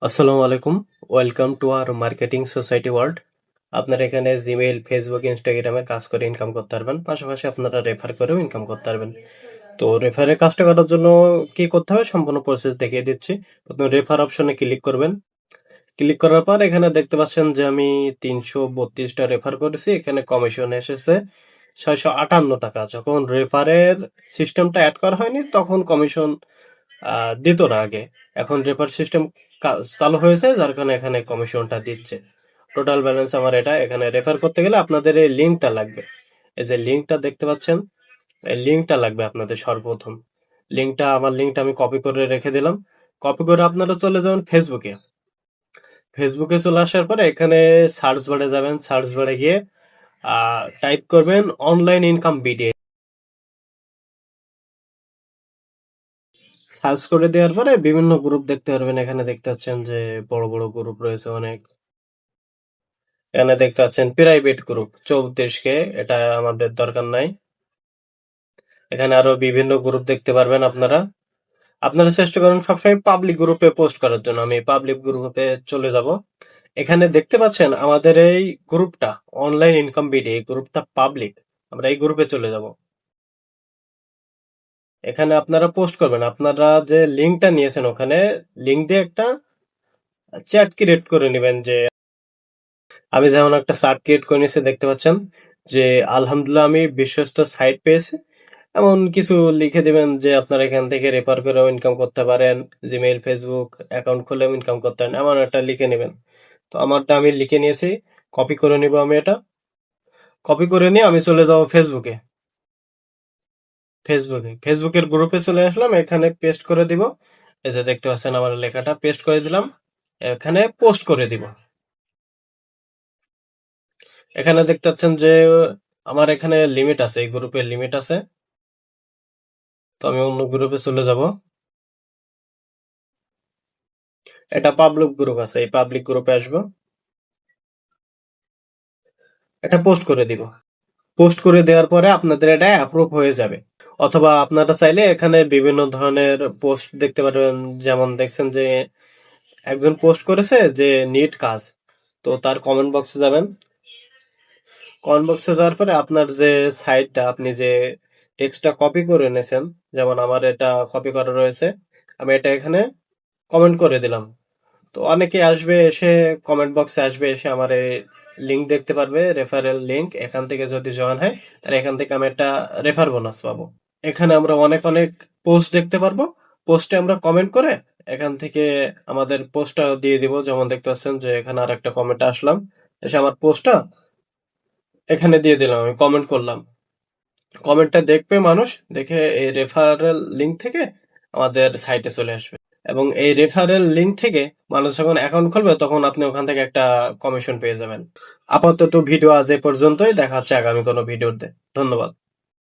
আসসালামু আলাইকুম। Welcome to our marketing society world. আপনারা এখানে জিমেইল, ফেসবুক, ইনস্টাগ্রামে কাজ করে ইনকাম করতে পারবেন। পাশাপাশি আপনারা রেফার করেও ইনকাম করতে পারবেন। তো রেফারের কাজটা করার জন্য কি করতে হবে সম্পূর্ণ প্রসেস দেখিয়ে দিচ্ছি। প্রথমে রেফার অপশনে ক্লিক করবেন। ক্লিক করার পর এখানে দেখতে পাচ্ছেন যে আমি 332টা রেফার করেছি। এখানে কমিশন এসেছে 658 টাকা। যখন রেফারের সিস্টেমটা অ্যাড করা হয়নি তখন কমিশন দিত না আগে। এখন রেফার সিস্টেম চালু হয়েছে, যার কারণে এখানে কমিশনটা দিচ্ছে। টোটাল ব্যালেন্স আমার এটা। এখানে রেফার করতে গেলে আপনাদের এই লিঙ্কটা লাগবে। এই যে লিঙ্কটা দেখতে পাচ্ছেন, এই লিঙ্কটা লাগবে আপনাদের সর্বপ্রথম। আমার লিঙ্কটা আমি কপি করে রেখে দিলাম। কপি করে আপনারা চলে যাবেন ফেসবুকে। ফেসবুকে চলে আসার পরে এখানে সার্চ বারে যাবেন। সার্চ বারে গিয়ে টাইপ করবেন অনলাইন ইনকাম বিডি। সার্চ করে দেওয়ার পরে বিভিন্ন গ্রুপ দেখতে পারবেন। এখানে দেখতে পাচ্ছেন যে বড় বড় গ্রুপ রয়েছে অনেক। এখানে দেখতে পাচ্ছেন প্রাইভেট গ্রুপ 34 কে, এটা আমাদের দরকার নাই। এখানে আরো বিভিন্ন গ্রুপ দেখতে পারবেন আপনারা। আপনারা চেষ্টা করেন সবসময় পাবলিক গ্রুপে পোস্ট করার জন্য। আমি পাবলিক গ্রুপে চলে যাব। এখানে দেখতে পাচ্ছেন আমাদের এই গ্রুপটা অনলাইন ইনকাম বিডি, এই গ্রুপটা পাবলিক। আমরা এই গ্রুপে চলে যাব। এখানে আপনারা পোস্ট করবেন। আপনারা যে লিঙ্কটা নিয়েছেন ওখানে লিঙ্ক দিয়ে একটা চ্যাট ক্রিয়েট করে নেবেন। যে আমি যেমন একটা সাইট ক্রিয়েট করে নিয়েছি, দেখতে পাচ্ছেন যে আলহামদুলিল্লাহ আমি বিশ্বস্ত সাইট পেয়েছি, এমন কিছু লিখে দিবেন যে আপনারা এখান থেকে রেফার করেও ইনকাম করতে পারেন, জিমেইল, ফেসবুক অ্যাকাউন্ট খুলেও ইনকাম করতে পারেন, এমন একটা লিখে নেবেন। তো আমারটা আমি লিখে নিয়েছি, কপি করে নিব আমি এটা। কপি করে নিয়ে আমি চলে যাব ফেসবুকে। ফেসবুকের গ্রুপে চলে আসলাম, এখানে পেস্ট করে দিব। এই যে দেখতে পাচ্ছেন আমার লেখাটা পেস্ট করে দিলাম, এখানে পোস্ট করে দিব। এখানে দেখতে পাচ্ছেন যে আমার এখানে লিমিট আছে, এই গ্রুপের লিমিট আছে। তো আমি অন্য গ্রুপে চলে যাব। এটা পাবলিক গ্রুপ আছে, এই পাবলিক গ্রুপে আসবো। এটা পোস্ট করে দিব। পোস্ট করে দেওয়ার পরে আপনাদের এটা অ্যাপ্রুভ হয়ে যাবে। অথবা আপনারা চাইলে এখানে বিভিন্ন ধরনের পোস্ট দেখতে পারবেন। যেমন দেখছেন যে একজন পোস্ট করেছে যে নিট কাজ, তো তার কমেন্ট বক্সে যাবেন। কমেন্ট বক্সে যাওয়ার পরে আপনার যে সাইটটা, আপনি যে টেক্সটটা কপি করে এনেছেন, যেমন আমার এটা কপি করা রয়েছে, আমি এটা এখানে কমেন্ট করে দিলাম। তো অনেকে আসবে, এসে কমেন্ট বক্সে আসবে, এসে আমার এই লিঙ্ক দেখতে পারবে, রেফারেল লিঙ্ক। এখান থেকে যদি জয়েন হয় তাহলে এখান থেকে আমি একটা রেফার বোনাস পাবো। এখানে আমরা অনেক অনেক পোস্ট দেখতে পারবো। পোস্টে আমরা কমেন্ট করে এখান থেকে আমাদের পোস্টটা দিয়ে দিব। যেমন দেখতে পাচ্ছেন যে এখানে আর একটা কমেন্ট আসলাম, এসে আমার পোস্টটা এখানে দিয়ে দিলাম, আমি কমেন্ট করলাম। কমেন্টটা দেখবে মানুষ, দেখে এই রেফারেল লিঙ্ক থেকে আমাদের সাইটে চলে আসবে। এবং এই রেফারেল লিঙ্ক থেকে মানুষ যখন অ্যাকাউন্ট খুলবে তখন আপনি ওখান থেকে একটা কমিশন পেয়ে যাবেন। আপাতত ভিডিও আজ এ পর্যন্তই। দেখা হচ্ছে আগামী কোনো ভিডিওতে। ধন্যবাদ।